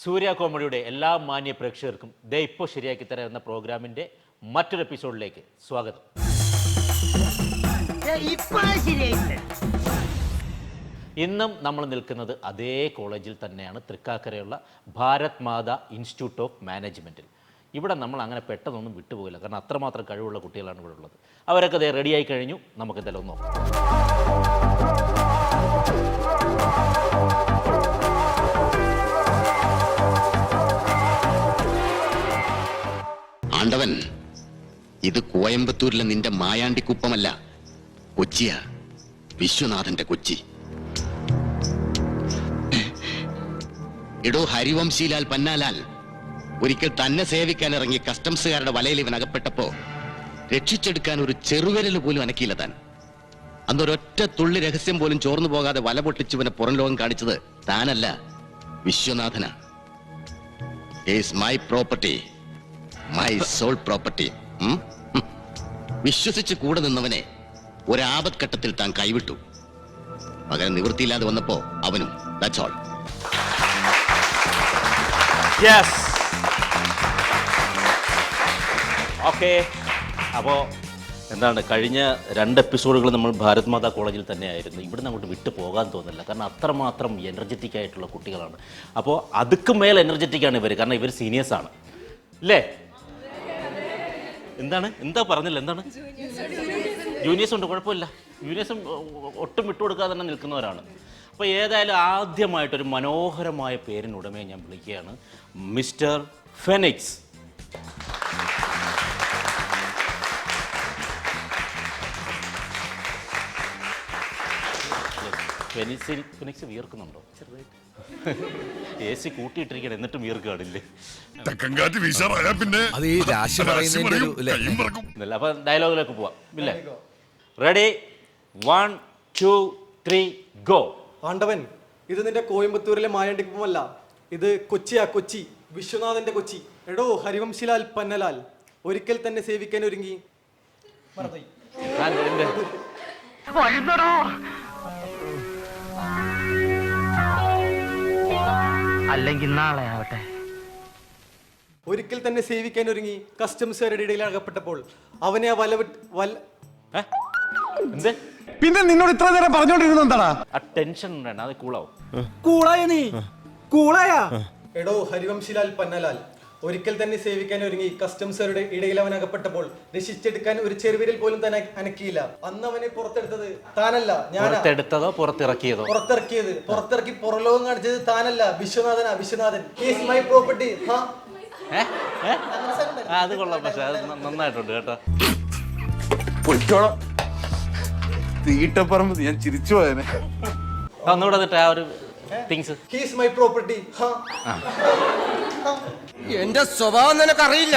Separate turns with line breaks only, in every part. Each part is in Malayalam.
സൂര്യ കോമഡിയുടെ എല്ലാ മാന്യ പ്രേക്ഷകർക്കും ദേ ഇപ്പോൾ ശരിയാക്കി തരുന്ന പ്രോഗ്രാമിൻ്റെ മറ്റൊരു എപ്പിസോഡിലേക്ക് സ്വാഗതം. ഇന്നും നമ്മൾ നിൽക്കുന്നത് അതേ കോളേജിൽ തന്നെയാണ്, തൃക്കാക്കരയുള്ള ഭാരത് മാതാ ഇൻസ്റ്റിറ്റ്യൂട്ട് ഓഫ് മാനേജ്മെൻറ്റിൽ. ഇവിടെ നമ്മൾ അങ്ങനെ പെട്ടെന്നൊന്നും വിട്ടുപോകില്ല, കാരണം അത്രമാത്രം കഴിവുള്ള കുട്ടികളാണ് ഇവിടെ ഉള്ളത്. അവരൊക്കെ അതേ റെഡിയായി കഴിഞ്ഞു. നമുക്ക് എന്തായാലും നോക്കാം.
ആണ്ടവൻ, ഇത് കോയമ്പത്തൂരിലെ നിന്റെ മായാണ്ടിക്കുപ്പമല്ല, കൊച്ചിയാ, വിശ്വനാഥന്റെ കൊച്ചി. എടോ ഹരിവംശീലാൽ പന്നാലാൽ, ഒരിക്കൽ തന്നെ സേവിക്കാൻ ഇറങ്ങി കസ്റ്റംസുകാരുടെ വലയിൽ ഇവൻ അകപ്പെട്ടപ്പോ രക്ഷിച്ചെടുക്കാൻ ഒരു ചെറുവിരൽ പോലും അനക്കിയില്ല താൻ. അന്നൊരൊറ്റ തുള്ളി രഹസ്യം പോലും ചോർന്നു പോകാതെ വല പൊട്ടിച്ചവനെ പുറം ലോകം കാണിച്ചത് താനല്ല, വിശ്വനാഥന. Is my property, my soul property. വിശ്വസിച്ച് കൂടെ നിന്നവനെ ഒരാപത് ഘട്ടത്തിൽ താൻ കൈവിട്ടു. പകരം നിവൃത്തിയില്ലാതെ വന്നപ്പോ അവനും. That's all.
ഓക്കെ, അപ്പോൾ എന്താണ്, കഴിഞ്ഞ 2 എപ്പിസോഡുകൾ നമ്മൾ ഭാരത് മാതാ കോളേജിൽ തന്നെയായിരുന്നു. ഇവിടുന്ന് അങ്ങോട്ട് വിട്ടു പോകാൻ തോന്നില്ല, കാരണം അത്രമാത്രം എനർജറ്റിക് ആയിട്ടുള്ള കുട്ടികളാണ്. അപ്പോൾ അതുക്ക് മേൽ എനർജറ്റിക്കാണ് ഇവർ, കാരണം ഇവർ സീനിയേഴ്സാണ് അല്ലേ? എന്താ പറഞ്ഞില്ല, എന്താണ്? ജൂനിയേഴ്സ് ഉണ്ട്, കുഴപ്പമില്ല. ജൂനിയേഴ്സും ഒട്ടും വിട്ടുകൊടുക്കാതെ തന്നെ നിൽക്കുന്നവരാണ്. അപ്പോൾ ഏതായാലും ആദ്യമായിട്ടൊരു മനോഹരമായ പേരിനുടമയെ ഞാൻ വിളിക്കുകയാണ്, മിസ്റ്റർ ഫെനിക്സ്. ഫെനിക്സ് വിയർക്കുന്നുണ്ടോ? ചെറുതായിട്ട് AC കൂട്ടിയിട്ടിരിക്കണം, എന്നിട്ടും വിയർക്കാണില്ലേ? അപ്പൊ ഡയലോഗിലേക്ക് പോവാം ഇല്ലേ? Ready, 1 2 3 go.
ആണ്ടവൻ, ഇത് നിന്റെ കോയമ്പത്തൂരിലെ മായാണ്ടിക്കുപ്പമല്ല, ഇത് കൊച്ചിയാ, കൊച്ചി, വിശ്വനാഥന്റെ കൊച്ചി. എടോ ഹരിവംശിലാൽ പന്നലാൽ, ഒരിക്കൽ തന്നെ സേവിക്കാൻ ഒരുങ്ങി.
അല്ലെങ്കിൽ നാളെ ആവട്ടെ.
ഒരിക്കൽ തന്നെ സേവിക്കാൻ ഒരുങ്ങി കസ്റ്റംസുകാരുടെ ഇടയിൽ അകപ്പെട്ടപ്പോൾ അവനെ ആ
പിന്നെ നിന്നോട് ഇത്ര നേരം പറഞ്ഞോണ്ടിരുന്ന എന്താടാ?
ആ ടെൻഷൻ വേണ്ട, അത് കൂളാവും.
കൂളായ നീ കൂളായ.
എടോ ഹരിവംശിലാൽ പന്നലാൽ, ഒരിക്കൽ തന്നെ സേവിക്കാൻ ഒരുങ്ങി കസ്റ്റംസുകാരുടെ ഇടയിൽ അവൻ അകപ്പെട്ടപ്പോൾ രക്ഷിച്ചെടുക്കാൻ ഒരു ചെറുവിരൽ പോലും തന്നെ അനക്കിയില്ല. അന്ന് അവനെ പുറത്തെടുത്തത് താനല്ല,
പുറത്തെടുത്തതോ പുറത്തിറക്കിയതോ?
പുറത്തിറക്കി പുറലോകം കാണിച്ചത് താനല്ല, വിശ്വനാഥനാ, വിശ്വനാഥൻ. Is my property.
അത് കൊള്ളാം, പക്ഷെ അത് നന്നായിട്ടുണ്ട് കേട്ടോ.
തീട്ടപ്പറമ്പ് ഞാൻ ചിരിച്ചു പോയനെ.
ഒന്നുകൂടെ എന്നിട്ട് ആ ഒരു തിങ്സ്.
Is my property.
എന്റെ സ്വഭാവം നിനക്കറിയില്ല.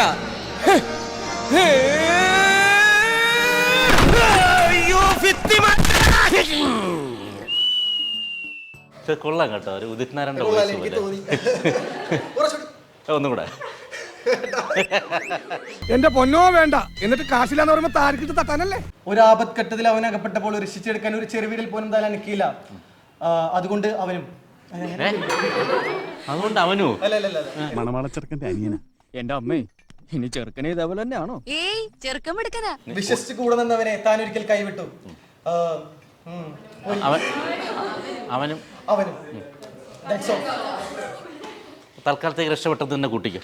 കൊള്ളാം കേട്ടോ, ഒരു ഉദിത് നാരായണന്റെ ഒന്നും കൂടെ.
എന്റെ പൊന്നോ വേണ്ട, എന്നിട്ട് കാശില്ലാന്ന് പറയുമ്പോ താരക്കിട്ട് തട്ടാനല്ലേ?
ഒരു ആപത് ഘട്ടത്തിൽ അവൻ അകപ്പെട്ടപ്പോൾ രക്ഷിച്ചെടുക്കാൻ ഒരു ചെറുവിരൽ പോലും താൻ അനക്കിയില്ല. അതുകൊണ്ട് അവനും.
അതുകൊണ്ട് അവനു
മണവാളച്ചെറുക്കന്റെ അനിയന.
എന്റെ അമ്മേ, ഇനി ചെറുക്കനെ ഇതേപോലെ തന്നെയാണോ?
വിശ്വസിച്ച് കൂടെ നിന്നവനെ താൻ ഒരിക്കൽ കൈവിട്ടു.
അവനും
That's all.
തൽക്കാലത്തേക്ക് രക്ഷപ്പെട്ടത് തന്നെ കൂട്ടിക്കും.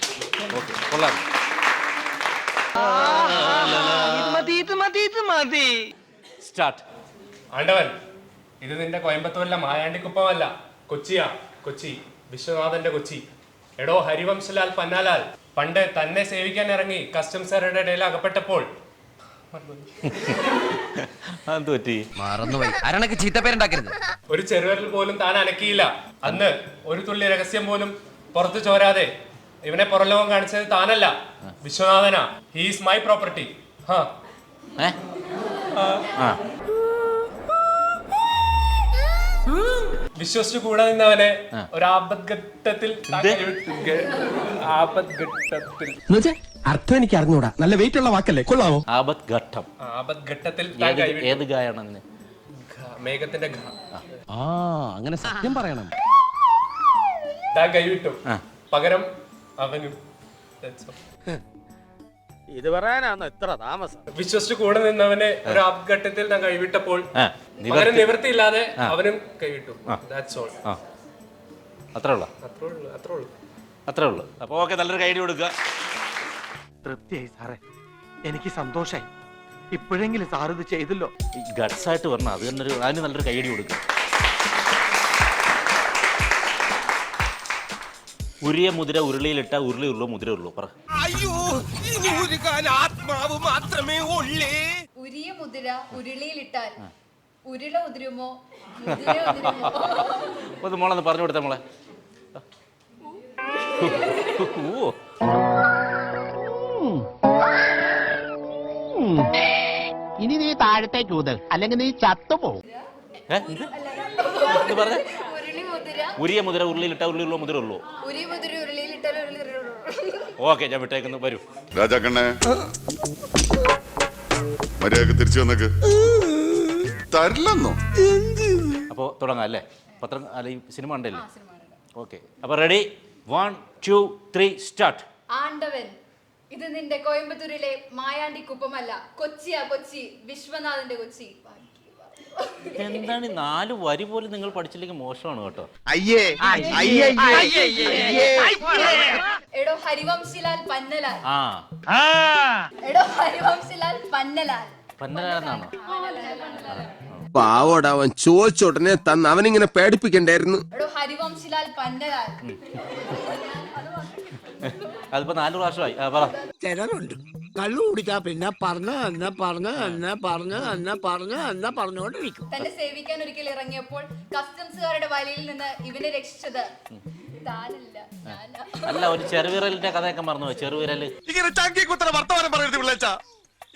കൊള്ളാം. സ്റ്റാർട്ട്.
ആണ്ടവൻ, ഇത് നിന്റെ കോയമ്പത്തൂരിലെ മായാണ്ടിക്കുപ്പമല്ല, കൊച്ചിയാ, കൊച്ചി, വിശ്വനാഥന്റെ കൊച്ചി. എടോ ഹരിവംശലാൽ പന്നാലാൽ, പണ്ട് തന്നെ സേവിക്കാൻ ഇറങ്ങി കസ്റ്റംസുകാരുടെ ഇടയിൽ അകപ്പെട്ടപ്പോൾ
മറന്നുപോയി. ആരണക്ക് ചീത്തപ്പേരുണ്ടാക്കരുത്.
ഒരു ചെറുവിരൽ പോലും താൻ അനക്കിയില്ല. അന്ന് ഒരു തുള്ളി രഹസ്യം പോലും പുറത്തു ചോരാതെ ഇവനെ പുറലോകം കാണിച്ചത് താനല്ല, വിശ്വനാഥനാ. He's my property. വിശ്വസിച്ചു കൂടെ നിന്നവനെ ഒരു ആപത്ഘട്ടത്തിൽ
അർത്ഥം എനിക്ക് അറിഞ്ഞൂടാ. നല്ല വെയിറ്റ് ഉള്ള വാക്കല്ലേ, കൊള്ളാമോ?
ആപത്ഘട്ടത്തിൽ
ഏത് ഗായാണ്?
മേഘത്തിന്റെ
അങ്ങനെ സത്യം പറയണം.
കൈവിട്ടു. പകരം അവനും. That's all.
ഇത് പറയാനാണോ ഇത്ര താമസം?
വിശ്വസിച്ച് കൂടെ നിന്നവനെ ഒരു ആപഘട്ടത്തിൽ താൻ കൈവിട്ടപ്പോൾ
ആ,
പകരം നിവൃത്തിയില്ലാതെ അവനും കൈവിട്ടു. That's all.
ആ അത്രേ ഉള്ളൂ, അത്രേ ഉള്ളൂ. അപ്പോൾ ഓക്കെ, നല്ലൊരു കൈഡി കൊടുക്കുക.
തൃപ്തിയായി സാറേ, എനിക്ക് സന്തോഷായി. ഇപ്പോഴെങ്കിലും സാർ ഇത് ചെയ്തല്ലോ.
ഗട്ട്സ് ആയിട്ട് പറഞ്ഞാൽ അത് തന്നെ അതിന് നല്ലൊരു കൈഡി കൊടുക്കുക. ഉരിയ മുതിര ഉരുളിയിലിട്ട ഉരുളി ഉള്ളൂ മുതിര ഉള്ളൂ. പറ.
അയ്യോ, ഇനി ഉരുകാൻ ആത്മാവ് മാത്രമേ ഉള്ളേ.
ഉരിയ മുതിര ഉരുളിയിലിട്ടാൽ ഉരുള ഉതിരുമോ മുതിര ഉതിരുമോ?
ഒന്ന് മോളൊന്ന് പറഞ്ഞു കൊടുത്തേ മോളെ.
ഇനി നീ താഴത്തേക്ക് ഊതൽ, അല്ലെങ്കിൽ നീ ചത്തുപോകും.
പറഞ്ഞ
ഉരുളി മുതിര
ഉരിയ മുതിര ഉരുളിയിലിട്ട ഉരുളി ഉള്ളൂ മുതിര ഉള്ളൂ.
ഉരിയ മുതിര ഉരുളിയിലിട്ടാൽ
ഓക്കെ, ഞാൻ വിട്ടേക്കുന്നു. വരൂ
രാജാക്കണ്ണേ, മര്യാദക്ക് തിരിച്ചു വന്നേക്ക്. തരില്ലെന്നോ?
അപ്പോൾ തുടങ്ങാം അല്ലേ? പത്രം അല്ല, ഈ സിനിമ ഉണ്ടല്ലേ? ഓക്കെ, അപ്പോൾ റെഡി, 1 2 3 സ്റ്റാർട്ട്.
ആണ്ടവൻ, ഇത് നിന്റെ കോയമ്പത്തൂരിലെ മായാണ്ടി കുപ്പമല്ല, കൊച്ചിയാ കൊച്ചി, വിശ്വനാഥന്റെ കൊച്ചി.
എന്താണ് ഈ 4 വരി പോലും നിങ്ങൾ പഠിച്ചില്ലെങ്കിൽ മോശമാണ് കേട്ടോ.
അയ്യേ
എടോ ഹരിവംശിലാൽ പന്നലാൽ.
ആ,
എടോ ഹരിവംശിലാൽ പന്നലാൽ.
പന്നലാണെന്നാണോ?
പാവോട് അവൻ ചോദിച്ചോടനെ തന്ന് അവനിങ്ങനെ പേടിപ്പിക്കണ്ടായിരുന്നു.
എടോ ഹരിവംശിലാൽ പന്നലാൽ.
അതിപ്പോ 4 പ്രാവശ്യമായി. പറ.
ചിലരുണ്ട് കള്ളു കുടിച്ചാ പിന്നെ പറഞ്ഞോണ്ടിരിക്കും.
തന്നെ സേവിക്കാൻ ഒരിക്കൽ ഇറങ്ങിയപ്പോൾ കസ്റ്റംസുകാരുടെ വലയിൽ നിന്ന് ഇവനെ രക്ഷിച്ചത് താനല്ല, ഞാനാ.
അല്ല, ഒരു ചെറുവിരലിന്റെ കഥയൊക്കെ മറന്നു. ചെറുവിരല്
ഇങ്ങനെ ചങ്കി കുത്തര വർത്തമാനം പറയരുത് പിള്ളേച്ച.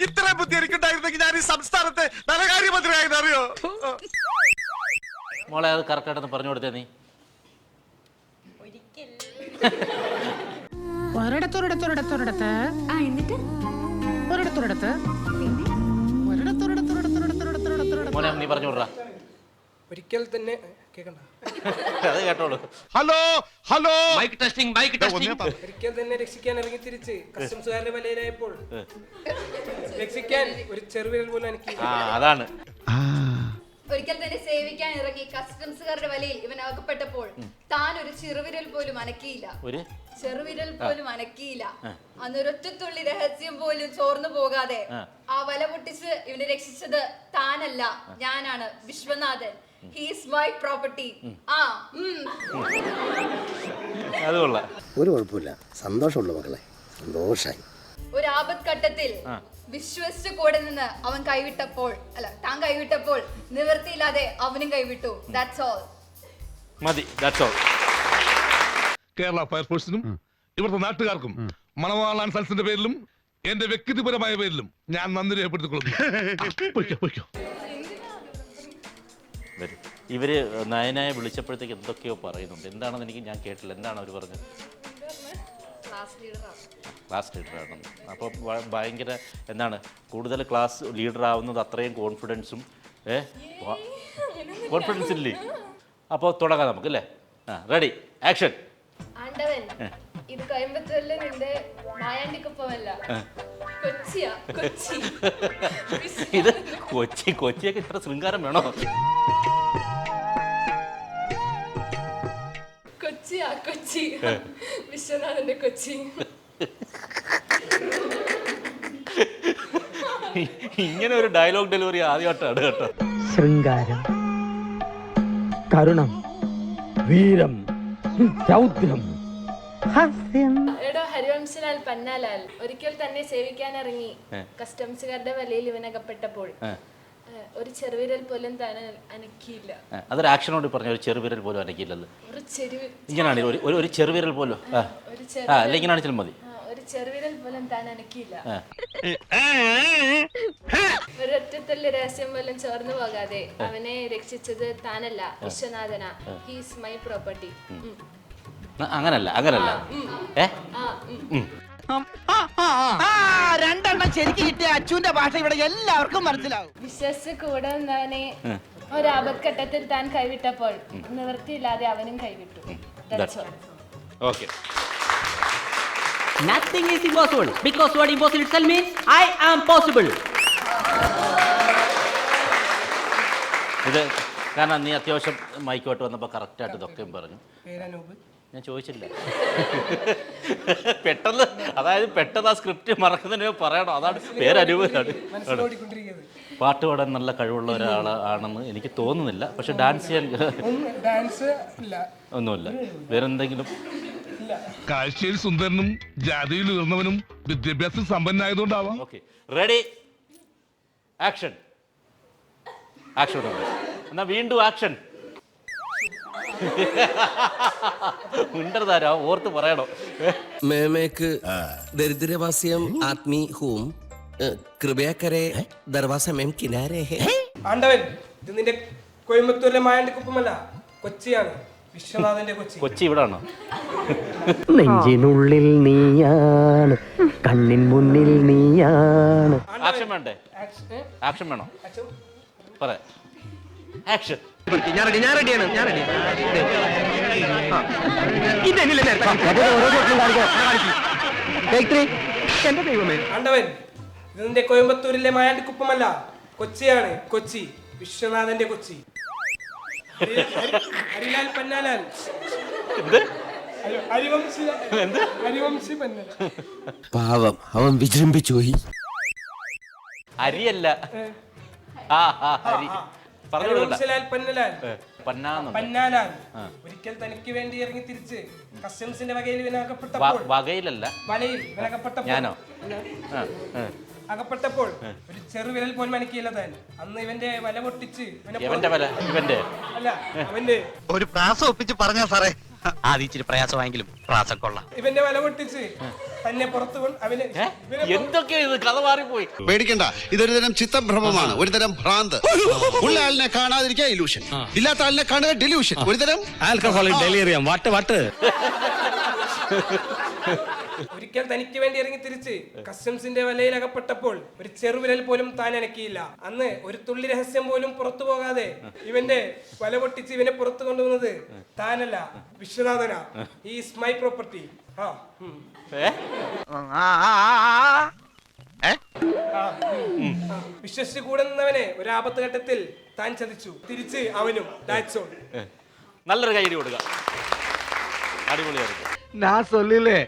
ഇത്രയും ബുദ്ധി എനിക്കുണ്ടായിരുന്നെങ്കിൽ ഞാൻ ഈ സംസ്ഥാനത്തെ ധനകാര്യമന്ത്രിയായിരുന്നു, അറിയോ?
മോളെ അത് കറക്റ്റായിട്ടൊന്ന് പറഞ്ഞു കൊടുത്തേ നീ. മോനെ നീ പറഞ്ഞു വിടറാ.
ഒരിക്കൽ തന്നെ കേൾക്കണ്ട,
അത് കേട്ടോളൂ.
Hello hello,
mic testing, mic testing.
ഒരിക്കൽ തന്നെ രക്ഷിക്കാൻ ഇറങ്ങി തിരിച്ച് കസ്റ്റംസുകാരുടെ വലയിലായപ്പോൾ രക്ഷിക്കാൻ ഒരു ചെറുവിരൽ പോലും എനിക്ക്.
ആ, അതാണ്.
ഒരിക്കൽ തന്നെ സേവിക്കാൻ ഇറങ്ങി കസ്റ്റംസുകാരുടെ വലയിൽ ഇവൻ അകപ്പെട്ടപ്പോൾ താൻ ഒരു ചെറുവിരൽ പോലും അനക്കിയില്ല.
ഒരു
ചെറുവിരൽ പോലും അനക്കിയില്ല. അന്നൊരൊറ്റത്തുള്ളി രഹസ്യം പോലും ചോർന്നു പോകാതെ ആ വല പൊട്ടിച്ച് ഇവനെ രക്ഷിച്ചത് താനല്ല, ഞാനാണ്, വിശ്വനാഥൻ. He's my property.
അത് കൊള്ളാം.
ഒരു കുഴപ്പമില്ല, സന്തോഷമുള്ളൂ മക്കളെ, സന്തോഷായി.
ഒരു ആപത്ഘട്ടത്തിൽ വിശ്വസിച്ച് കൂടെ നിന്ന് അവൻ താൻ കൈവിട്ടപ്പോൾ നിവൃത്തിയില്ലാതെ അവനും കൈവിട്ടു. That's all.
മതി, that's all.
കേരള ഫയർഫോഴ്സിനും ഇവിടുത്തെ നാട്ടുകാർക്കും മണവാളാൻ സൽസിന്റെ പേരിലും എന്റെ വ്യക്തിപരമായ പേരിലും ഞാൻ നന്ദി രേഖപ്പെടുത്തിക്കൊള്ളുന്നു.
വരും. ഇവര് നയനായെ വിളിച്ചപ്പോഴത്തേക്ക് എന്തൊക്കെയോ പറയുന്നുണ്ട്. എന്താണെന്ന് ഞാൻ കേട്ടില്ല. എന്താണ് അവർ പറഞ്ഞത്? ക്ലാസ് ലീഡറാണ്. അപ്പോൾ ഭയങ്കര എന്താണ്, കൂടുതൽ ക്ലാസ് ലീഡർ ആവുന്നത് അത്രയും കോൺഫിഡൻസും കോൺഫിഡൻസ് ഇല്ലേ? അപ്പോൾ തുടങ്ങാം നമുക്ക് അല്ലേ? Ready, action.
ആണ്ടവൻ, ഇത് കോയമ്പത്തൂരിലെ നിന്റെ മായാണ്ടിക്കൊപ്പമല്ല, കൊച്ചിയാ കൊച്ചി.
ഇത് കൊച്ചിയൊക്കെ ഇത്ര ശൃംഗാരം വേണോ?
കൊച്ചിയാ കൊച്ചി, വിശ്വനാഥന്റെ കൊച്ചി.
ഇങ്ങനെ ഒരു ഡയലോഗ് ഡെലിവറി ആദ്യമായിട്ടാണ് കേട്ടോ.
ശൃംഗാരം, കരുണം, വീരം, രൗദ്രം, ഹാസ്യം.
എടോ ഹരിവംശലാൽ പന്നാലാൽ, ഒരിക്കൽ തന്നെ സേവിക്കാനിറങ്ങി കസ്റ്റംസുകാരുടെ വലയിൽ ഇവനകപ്പെട്ടപ്പോൾ ഒരു ചെറുവിരൽ പോലും താൻ അനക്കിയില്ല.
അതൊരു ആക്ഷനോട് പറഞ്ഞ ഒരു ചെറുവിരൽ പോലും അനക്കിയില്ലല്ലോ. ഇങ്ങനെയാണ് ഒരു ചെറുവിരൽ പോലും. അല്ല, ഇങ്ങനെ ആണെങ്കിലും മതി.
ഒരു ചെറുവിരൽ പോലും താൻ അനക്കിയില്ല. ഒരൊറ്റത്തുള്ള രഹസ്യം പോലും ചോർന്നു പോകാതെ അവനെ രക്ഷിച്ചത് താനല്ല, വിശ്വനാഥനാ. He's my property.
അങ്ങനല്ല.
രണ്ടെണ്ണം ശരിക്കും കിട്ടിയ അച്ഛന്റെ ഭാഷ ഇവിടെ എല്ലാവർക്കും മനസ്സിലാവും.
വിശ്വസിച്ച് കൂടെ നിന്നവനെ ഒരു ആപത്ഘട്ടത്തിൽ താൻ കൈവിട്ടപ്പോൾ നിവൃത്തിയില്ലാതെ അവനും കൈവിട്ടു.
Okay.
Nothing is impossible because what impossible itself means I am possible.
ഇത് കാരണം നീ അത്യാവശ്യം മൈക്കോട്ട് വന്നപ്പോൾ കറക്റ്റായിട്ട് ഇതൊക്കെയും പറഞ്ഞു. ഞാൻ ചോദിച്ചില്ല. പെട്ടെന്ന് ആ സ്ക്രിപ്റ്റ് മറക്കുന്നതിന് പറയണം. അതാണ് പേരനുഭവമാണ്. പാട്ട് പാടാൻ നല്ല കഴിവുള്ള ഒരാളാണെന്ന് എനിക്ക് തോന്നുന്നില്ല. പക്ഷെ ഡാൻസ് ചെയ്യാൻ ഒന്നുമില്ല. വേറെന്തെങ്കിലും?
കാഴ്ചയിൽ സുന്ദരനും ജാതിയിൽ ഉയർന്നവനും വിദ്യാഭ്യാസം സമ്പന്നായതുകൊണ്ടാവാം.
Okay, ready, action. ആക്ഷൻ എന്നാ വീണ്ടും ആക്ഷൻ. മിണ്ടരുതാരോ, ഓർത്ത് പറയണോ?
മേമേക്ക് ദരിദ്രവാസ്യം ആത്മീ ഹൂം കൃപയാ കരേ ദർവാസ മേം കിനാരേ ഹേ.
ആണ്ടവൻ, ഇത് നിന്റെ കോയമ്പത്തൂരിലെ മായാണ്ടിക്കുപ്പമല്ല, കൊച്ചിയാണ്, വിശ്വനാഥന്റെ കൊച്ചി.
കൊച്ചി ഇവിടെ ആണോ?
നെഞ്ചിനുള്ളിൽ നീയാണ്, കണ്ണിൻ മുന്നിൽ നീയാണ്.
ആക്ഷൻ വേണ്ടേ? ആക്ഷൻ വേണോ? പറയാ ആക്ഷൻ.
ആണ്ടവൻ, ഇത് നിന്റെ കോയമ്പത്തൂരിലെ മായാണ്ടിക്കുപ്പമല്ല, കൊച്ചിയാണ്, കൊച്ചി, വിശ്വനാഥന്റെ കൊച്ചി. ഹരിലാൽ പന്നാലാൽ, ഹരിവംശി പന്നാലാൽ.
പാവം, അവൻ വിജൃംഭിച്ചു പോയി.
ഹരിയല്ല, ഹരി.
ഹരിവംശലാൽ പന്നലാൽ.
പന്നാലാൽ
ഒരിക്കൽ തനിക്ക് വേണ്ടി ഇറങ്ങി തിരിച്ച് കസ്റ്റംസിന്റെ വകയിൽ ഇവനകപ്പെട്ടപ്പോൾ,
വകയിലല്ല,
വലയിൽ ഇവനകപ്പെട്ടപ്പോൾ,
ഞാനോ
അകപ്പെട്ടപ്പോൾ ഒരു ചെറുവിരൽ പോലും അനക്കിയില്ല താൻ. അന്ന് ഇവന്റെ വല പൊട്ടിച്ച്
ഇവന്റെ
അവന്റെ
ഒരു പ്രാസം ഒപ്പിച്ച് പറഞ്ഞാ സാറേ, ആദ്യം ഇച്ചിരി പ്രയാസമായെങ്കിലും പ്രാസം കൊള്ളാം.
ഇവന്റെ വല പൊട്ടിച്ച് തന്നെ പുറത്തു കൊണ്ട് അവന്
എന്തൊക്കെ ഇത് കഥ മാറിപ്പോയി.
പേടിക്കണ്ട, ഇതൊരു തരം ചിത്തഭ്രമമാണ്, ഒരു തരം ഭ്രാന്ത്. ഉള്ള ആളിനെ കാണാതിരിക്കുക ഇലൂഷൻ, ഇല്ലാത്ത ആളിനെ കാണുക ഡെലൂഷൻ, ഒരു തരം
ആൽക്കഹോളിക് ഡെലീറിയം. വാട്ട്
ഒരിക്കൽ തനിക്ക് വേണ്ടി ഇറങ്ങി തിരിച്ച് കസ്റ്റംസിന്റെ വലയിൽ അകപ്പെട്ടപ്പോൾ ഒരു ചെറുവിരൽ പോലും താൻ അനക്കിയില്ല. അന്ന് ഒരു തുള്ളി രഹസ്യം പോലും പുറത്തു പോകാതെ ഇവന്റെ വല പൊട്ടിച്ച് ഇവനെ പുറത്തു കൊണ്ടുവന്നത് താനല്ല, വിശ്വനാഥനാ. Is my property. വിശ്വസിച്ച് കൂടെ നിന്നവനെ ഒരു ആപത്ത് ഘട്ടത്തിൽ താൻ ചതിച്ചു. തിരിച്ച് അവനും. That's all.
നല്ലൊരു കൈയടി കൊടുക്കുക. അടിപൊളിയായിരുന്നു.
ഞാൻ சொல்லிலே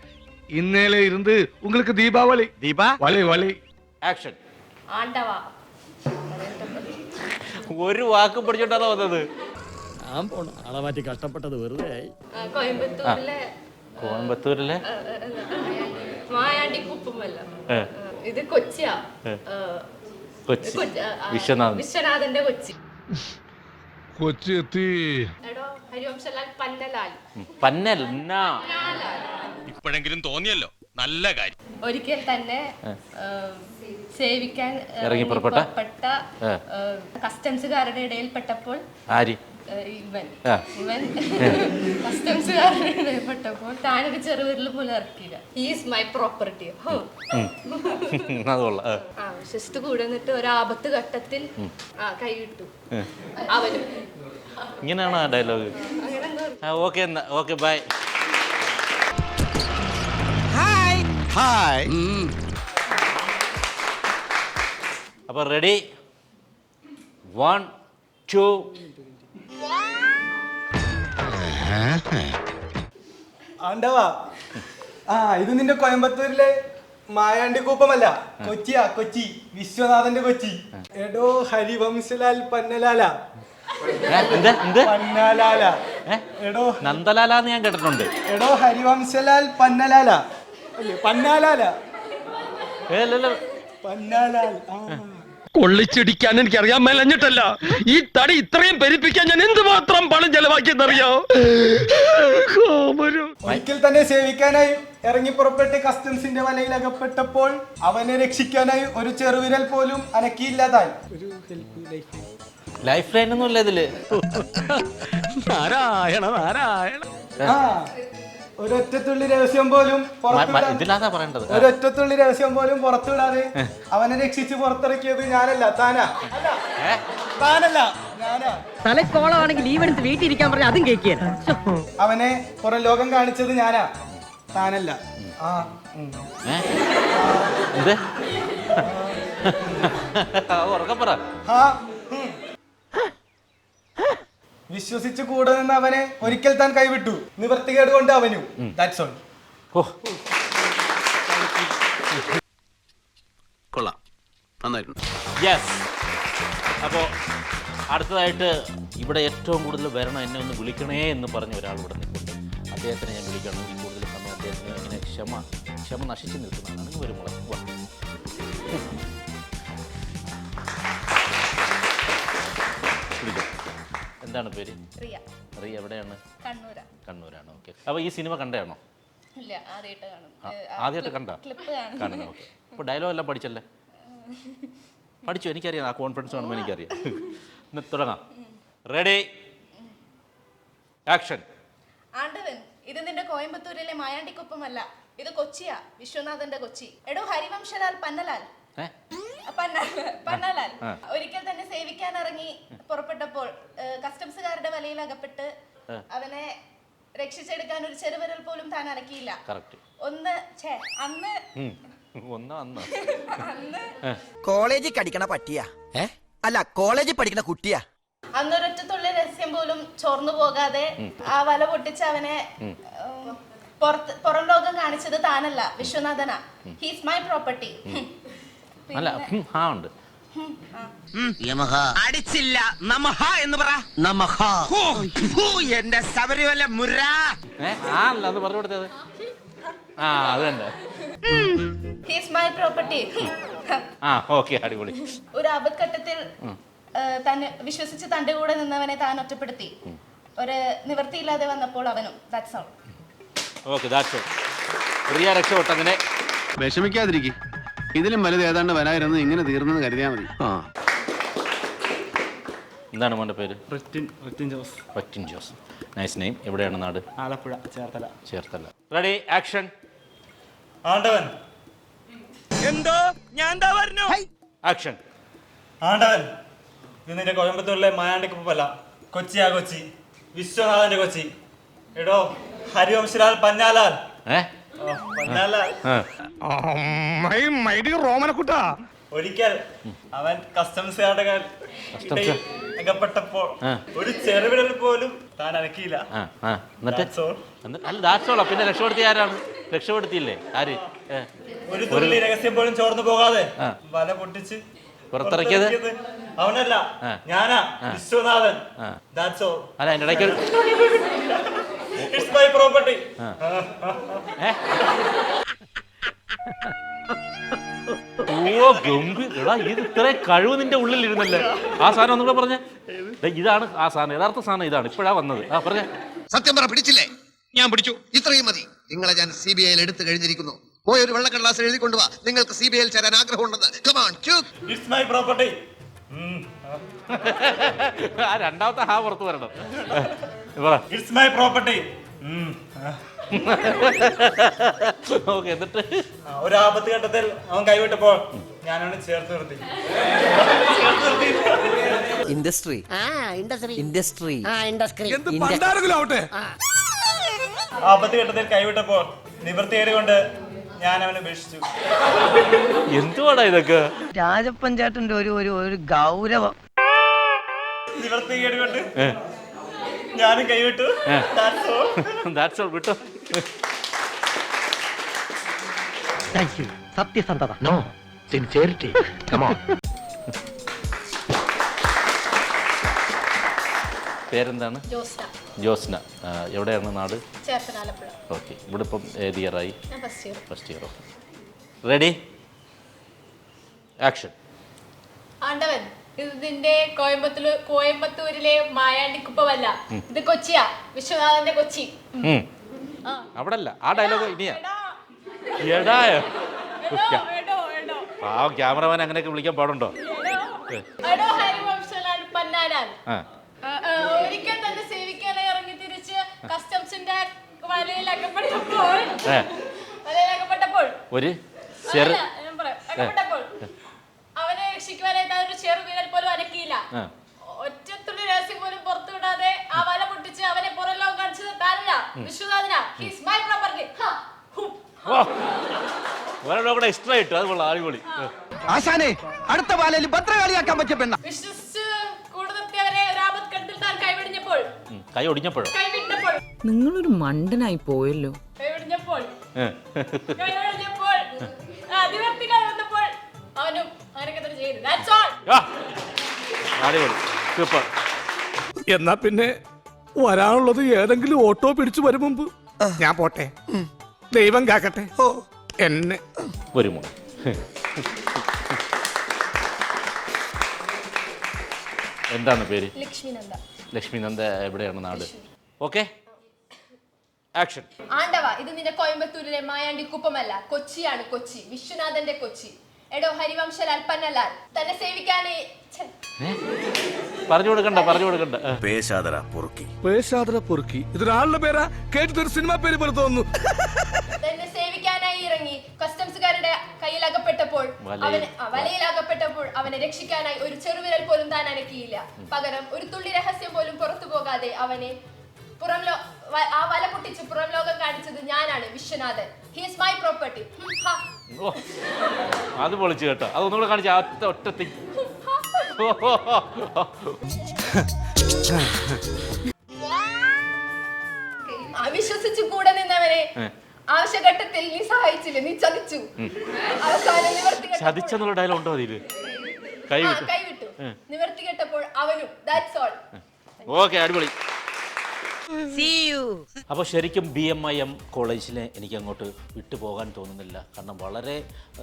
ഇന്നലെ ഇருந்து உங்களுக்கு ദീപാവലി. വലി
ആക്ഷൻ.
ആണ്ടവാ,
ഒരു വാക്ക് പഠിച്ചോണ്ടാണ് വന്നത്.
ആളെ മാറ്റി കഷ്ടപ്പെട്ടത് വെറുതെ.
കോയമ്പത്തൂരിലെ
മായാണ്ടിക്കുപ്പമല്ല, ഇത് കൊച്ചിയാ.
കൊച്ചി,
വിശ്വനാഥന്റെ കൊച്ചി.
കൊച്ചി എത്തി.
എടോ ഹരിവംശലാൽ പന്നലാൽ.
ഇപ്പോഴെങ്കിലും തോന്നിയല്ലോ, നല്ല കാര്യം.
ഒരിക്കൽ തന്നെ സേവിക്കാൻ
ഇറങ്ങി പുറപ്പെട്ട
കസ്റ്റംസുകാരുടെ ഇടയിൽ പെട്ടപ്പോൾ ഇവൻ കസ്റ്റംസുകാരുടെ ഇടയിൽ പെട്ടപ്പോൾ താനൊരു ചെറുവിരൽ പോലും ഇറക്കിയില്ല. He's my property. വിശ്വസിച്ച് കൂടെ നിന്നിട്ട് ഒരു ആപത്ത് ഘട്ടത്തിൽ കൈവിട്ടു അവനും.
ഇങ്ങനെയാണോ ആ ഡയലോഗ്? ഓക്കെ എന്നാ, ഓക്കെ, ബൈ.
ഹായ്.
അപ്പൊ റെഡി, 1 2.
ആണ്ടവാ, ഇത് നിന്റെ കോയമ്പത്തൂരിലെ മായാണ്ടിക്കൂപ്പമല്ല, കൊച്ചിയാ, കൊച്ചി, വിശ്വനാഥന്റെ കൊച്ചി. എടോ ഹരിവംശലാൽ പന്നലാല. പന്നാലാല. എടോ
നന്ദലാലാന്ന് ഞാൻ കേട്ടിട്ടുണ്ട്.
എടോ ഹരിവംശലാൽ പന്നലാല. പന്നാലാല. പന്നാലാൽ.
കൊള്ളിച്ചിടിക്കാൻ എനിക്ക് അറിയാൻ മേലഞ്ഞിട്ടല്ല, ഈ തടി ഇത്രയും പെരുപ്പിക്കാൻ ഞാൻ എന്തുമാത്രം പണം ചെലവാക്കിയെന്നറിയോ?
ഒരിക്കൽ തന്നെ സേവിക്കാനായി ഇറങ്ങി പുറപ്പെട്ട് കസ്റ്റംസിന്റെ വലയിൽ അകപ്പെട്ടപ്പോൾ അവനെ രക്ഷിക്കാനായി ഒരു ചെറുവിരൽ പോലും അനക്കിയില്ലാതായി.
ലൈഫ് ലൈൻ ഒന്നും ഇല്ല ഇതില്.
നാരായണ നാരായണ.
ഒരൊറ്റത്തുള്ളി രഹസ്യം പോലും
ഇതിലാതാ പറയേണ്ടത്.
ഒരൊറ്റത്തുള്ളി രഹസ്യം പോലും പുറത്തുവിടാതെ അവനെ രക്ഷിച്ച് പുറത്തിറക്കിയത് ഞാനല്ല, താനാ. താനല്ല, ഞാനാ.
തലക്കോളമാണെങ്കിൽ ലീവെടുത്ത് വീട്ടിൽ ഇരിക്കാൻ പറഞ്ഞ അതും കേൾക്കിയ.
അവനെ പുറം ലോകം കാണിച്ചത് ഞാനാ, താനല്ല.
എന്ത് ഉറക്കം പറ.
വിശ്വസിച്ച് കൂടെ നിന്ന് അവനെ ഒരിക്കൽ താൻ കൈവിട്ടു, നിവർത്തികേട് കൊണ്ട് അവനും. That's all.
ഓ
കൊള്ളാം, നന്നായിട്ടുണ്ട്.
യെസ്. അപ്പോൾ അടുത്തതായിട്ട് ഇവിടെ ഏറ്റവും കൂടുതൽ വരണം, എന്നെ ഒന്ന് വിളിക്കണേ എന്ന് പറഞ്ഞ ഒരാൾ ഇവിടെ നിൽക്കുന്നുണ്ട്. അദ്ദേഹത്തിനെ ഞാൻ വിളിക്കണം. ഈ കൂടുതൽ സമയം അദ്ദേഹത്തിന് ഇങ്ങനെ ക്ഷമ നശിച്ച് നിൽക്കുന്നതാണ്. വരുമ്പോൾ വിളിക്കാം. എന്താണ് പേര്? റിയ. എവിടെയാണ്? കണ്ണൂരാണ്. ഓക്കെ. അപ്പോൾ ഈ സിനിമ കണ്ടാണോ? ആദ്യമായിട്ട് കാണണം. ഓക്കെ. അപ്പോൾ ഡയലോഗ് എല്ലാം പഠിച്ചല്ലേ? പഠിച്ചു. എനിക്കറിയാം, ആ കോൺഫിഡൻസ് കാണുമ്പോൾ എനിക്കറിയാം. ഇന്ന് തുടങ്ങാം. Ready, action.
ആണ്ടവൻ, ഇത് നിന്റെ കോയമ്പത്തൂരിലെ മായാണ്ടിക്കൊപ്പമല്ല, ഇത് കൊച്ചിയാ, വിശ്വനാഥന്റെ കൊച്ചി. എടോ ഹരിവംശലാൽ പന്നലാൽ ഒരിക്കൽ തന്നെ സേവിക്കാൻ ഇറങ്ങി പുറപ്പെട്ടപ്പോൾ കസ്റ്റംസുകാരുടെ വലയിൽ അകപ്പെട്ട് അവനെ രക്ഷിച്ചെടുക്കാൻ ഒരു ചെറുവിരൽ പോലും താൻ അനക്കിയില്ല.
കോളേജിൽ കടിക്കണ പട്ടിയാ, അല്ല കോളേജിൽ പഠിക്കണ കുട്ടിയാ.
അന്നൊരൊറ്റ തുള്ളി രഹസ്യം പോലും ചോർന്നു പോകാതെ ആ വല പൊട്ടിച്ച് അവനെ പുറം ലോകം കാണിച്ചത് താനല്ല, വിശ്വനാഥനാ. He's my property.
ഉണ്ട്.
അടിച്ചില്ല നമഹ എന്ന് പറ. നമഹ. എന്റെ ശബരിമല മുര.
അത് പറഞ്ഞു കൊടുത്തത്. അത് തന്നെ.
He's my property.
ഓക്കെ, അടിപൊളി.
ഒരു ആപത്ഘട്ടത്തിൽ തന്നെ വിശ്വസിച്ച് തന്റെ കൂടെ നിന്നവനെ താൻ ഒറ്റപ്പെടുത്തി. ഒരു നിവൃത്തിയില്ലാതെ വന്നപ്പോൾ അവനും. That's all.
Okay, that's all. Riya രക്ഷപ്പെട്ടു. അങ്ങനെ
വിഷമിക്കാതിരിക്കും. ഇതിലും വലുത് ഏതാണ്ട് വരായിരുന്നു, ഇങ്ങനെ തീർന്നെന്ന് കരുതിയാൽ മതി.
എന്താണ് മോൻ്റെ പേര്?
റിറ്റിൻ ജോസ്.
Nice name. എവിടെയാണ് നാട്?
ആലപ്പുഴ, ചേർത്തല.
Ready, action.
ആണ്ടവൻ,
എന്തോ ഞാൻ എന്താ പറഞ്ഞു?
ആക്ഷൻ.
ആണ്ടവൻ, ഇത് നിന്റെ കോയമ്പത്തൂരിലെ മായാണ്ടിക്കൊപ്പമല്ല, കൊച്ചിയാ കൊച്ചി, വിശ്വനാഥന്റെ കൊച്ചി. എടോ ഹരിവംശലാൽ പന്നാലാൽ. ഒരിക്കൽ അവൻ കസ്റ്റംസുകാരുടെ അകപ്പെട്ടപ്പോൾ ഒരു ചെറുവിരൽ പോലും താൻ അനക്കിയില്ല.
അല്ല, ദാറ്റ്സ് ഓൾ. പിന്നെ രക്ഷപ്പെടുത്തിയ ആരാണ്? രക്ഷപ്പെടുത്തിയില്ലേ? ആര്?
ഒരു തുള്ളി രഹസ്യം പോലും ചോർന്നു പോകാതെ വല പൊട്ടിച്ച്
പുറത്തിറക്കിയത്
അവനല്ല, ഞാനാ, വിശ്വനാഥൻ. That's all.
അല്ല, അതിൻ്റെ ഇടയ്ക്ക്
ഇറ്റ്സ് മൈ പ്രോപ്പർട്ടി.
ഇത് ഇത്രയും കഴിവ് നിന്റെ ഉള്ളിൽ ഇരുന്നല്ലേ? ആ സാധനം ഒന്നുകൂടെ പറഞ്ഞ. ഇതാണ് ആ സാധനം, യഥാർത്ഥ സാധനം ഇതാണ്. ഇപ്പോഴാ വന്നത്. പറഞ്ഞ
സത്യം പറ, പിടിച്ചില്ലേ?
ഞാൻ പിടിച്ചു.
ഇത്രയും മതി. നിങ്ങളെ ഞാൻ CBI എടുത്തു കഴിഞ്ഞിരിക്കുന്നു. പോയി ഒരു വെള്ളക്കടലാസിൽ എഴുതി കൊണ്ടുവാ, നിങ്ങൾക്ക് CBI ചേരാൻ ആഗ്രഹമുണ്ടെന്ന്. Come on, quick.
It's my property.
ആ രണ്ടാമത്തെ പുറത്ത് വരണം.
It's my property.
ഓക്കെ. എന്നിട്ട്
ഒരു ആപത്ത് ഘട്ടത്തിൽ അവൻ കൈവിട്ടപ്പോൾ ഞാനാണ് ചേർത്ത് നിർത്തി.
ഇൻഡസ്ട്രി.
ആപത്ത് ഘട്ടത്തിൽ കൈവിട്ടപ്പോൾ നിവൃത്തിയേട് കൊണ്ട് ഞാൻ അവനെ ഉപേക്ഷിച്ചു.
എന്തുവാടാ ഇതൊക്കെ?
രാജപ്പൻ ചേട്ടന്റെ ഒരു ഗൗരവം.
നിവൃത്തിയേട് കൊണ്ട് ഞാനും കൈവിട്ടു.
That's all. വിട്ടോ.
സത്യസന്ധത.
No, sincerity. Come on.
പേരെന്താണ്? ജോസ്ന. എവിടെയാണ് നാട്? ഓക്കെ. ഇവിടെ ഇപ്പം ഏത് ഇയറായി? First year. Ready, action.
ആണ്ടവൻ, ഇത് നിന്റെ കോയമ്പത്തൂരിലെ മായാണ്ടിക്കുപ്പമല്ല, ഇത് കൊച്ചിയാ, വിശ്വനാഥന്റെ കൊച്ചി.
അവിടെ അല്ല, ആ ഡയലോഗ് ഇനിയാ. എടായോ പാവം ക്യാമറമാൻ അങ്ങനെയൊക്കെ വിളിക്കാൻ പാടുണ്ടോ?
ഒരിക്കൽ തന്നെ സേവിക്കാനായി ഇറങ്ങി തിരിച്ച് കസ്റ്റംസിന്റെ വലയിൽ അകപ്പെട്ടപ്പോൾ അവനെ രക്ഷിക്കുവാനായിട്ട് ഒരു ചെറുവിരൽ പോലും അനക്കിയില്ല. ഒറ്റത്തുള്ളി രഹസ്യം പോലും പുറത്തു വിടാതെ ആ വല പൊട്ടിച്ച് അവനെ പുറം ലോകം കാണിച്ചത് താനല്ല, വിശ്വനാഥനാ. He's my property.
ഒരെണ്ണം കൂടെ എക്സ്ട്രാ ഇട്ടു, അത് കൊള്ളാം, അടിപൊളി.
ആശാനെ അടുത്ത ബാലയിൽ ഭദ്രകാളിയാക്കാൻ പറ്റിയ പെണ്ണ.
വിശ്വസിച്ച് കൂടെ നിർത്തിയവരെ ഒരു ആപത്ഘട്ടത്തിൽ താൻ കൈവിടിഞ്ഞപ്പോൾ
കൈ ഒടിഞ്ഞപ്പോഴോ?
കൈവിട്ടപ്പോൾ
നിങ്ങളൊരു മണ്ടനായി പോയല്ലോ.
കൈവിടിഞ്ഞപ്പോൾ കൈവിടിഞ്ഞപ്പോൾ അതിവർത്തികൾ വന്നപ്പോൾ അവനും അങ്ങനെയൊക്കെ തന്നെ ചെയ്തു. That's all.
അടിപൊളി, സൂപ്പർ.
എന്നാ പിന്നെ വരാനുള്ളത് ഏതെങ്കിലും ഓട്ടോ പിടിച്ചു വരും മുമ്പ് ഞാൻ പോട്ടെ. ദൈവം കാക്കട്ടെ എന്നെ.
വരുമോ? എന്താണ് പേര്?
ലക്ഷ്മിനന്ദ.
ലക്ഷ്മിനന്ദ. എവിടെയാണ് നാട്? Okay, action.
ആണ്ടവ, ഇത് നിന്റെ കോയമ്പത്തൂരിലെ മായാണ്ടി കുപ്പമല്ല, കൊച്ചിയാണ്, കൊച്ചി, വിശ്വനാഥന്റെ കൊച്ചി. എടോ ഹരിവംശലാൽ പന്നലാൽ, തന്നെ സേവിക്കാനേ
പറഞ്ഞു കൊടുക്കണ്ട.
പേശാദര പൊറുക്കി ഇതൊരാളുടെ പേരാ? കേട്ടിട്ടൊരു സിനിമ പേര് പോലെ തോന്നുന്നു.
തന്നെ സേവിക്കാനായി ഇറങ്ങി കസ്റ്റംസുകാരുടെ കയ്യിലകപ്പെട്ടപ്പോൾ വലയിലകപ്പെട്ടപ്പോൾ അവനെ രക്ഷിക്കാനായി ഒരു ചെറുവിരൽ പോലും താൻ അനക്കിയില്ല. പകരം ഒരു തുള്ളി രഹസ്യം പോലും പുറത്തു പോകാതെ അവനെ ആ വല പൊട്ടിച്ച് പുറം ലോകം കാണിച്ചത് ഞാനാണ്, Viswanathan. He is my property.
അത് പൊളിച്ചു കേട്ടോ. അതൊന്നുകൂടെ കാണിച്ച ഒറ്റ
അവിശ്വസിച്ചു കൂടെ നിന്നവനെ ആവശ്യഘട്ടത്തിൽ നീ സഹായിച്ചില്ല, നീ ചതിച്ചു. അവസാനം
ചതിച്ചെന്നുള്ള ഡയലോഗ് ഉണ്ടോ അതില്?
കൈവിട്ടു. നിവർത്തി കെട്ടപ്പോൾ അവനും. That's all.
ഓക്കെ, അടിപൊളി. അപ്പോൾ ശരിക്കും BMIM കോളേജിനെ എനിക്ക് അങ്ങോട്ട് വിട്ടുപോകാൻ തോന്നുന്നില്ല. കാരണം വളരെ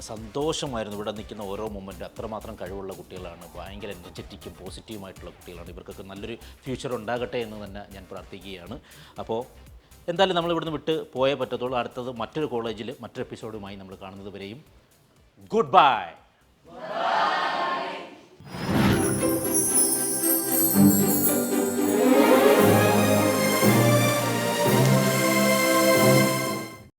സന്തോഷമായിരുന്നു ഇവിടെ നിൽക്കുന്ന ഓരോ മൊമെൻറ്റും. അത്രമാത്രം കഴിവുള്ള കുട്ടികളാണ്, ഭയങ്കര എനർജറ്റിക്കും പോസിറ്റീവുമായിട്ടുള്ള കുട്ടികളാണ്. ഇവർക്കൊക്കെ നല്ലൊരു ഫ്യൂച്ചർ ഉണ്ടാകട്ടെ എന്ന് തന്നെ ഞാൻ പ്രാർത്ഥിക്കുകയാണ്. അപ്പോൾ എന്തായാലും നമ്മൾ ഇവിടുന്ന് വിട്ട് പോയേ പറ്റത്തുള്ളൂ. അടുത്തത് മറ്റൊരു കോളേജിൽ മറ്റൊരു എപ്പിസോഡുമായി നമ്മൾ കാണുന്നത് വരെയും ഗുഡ് ബൈ.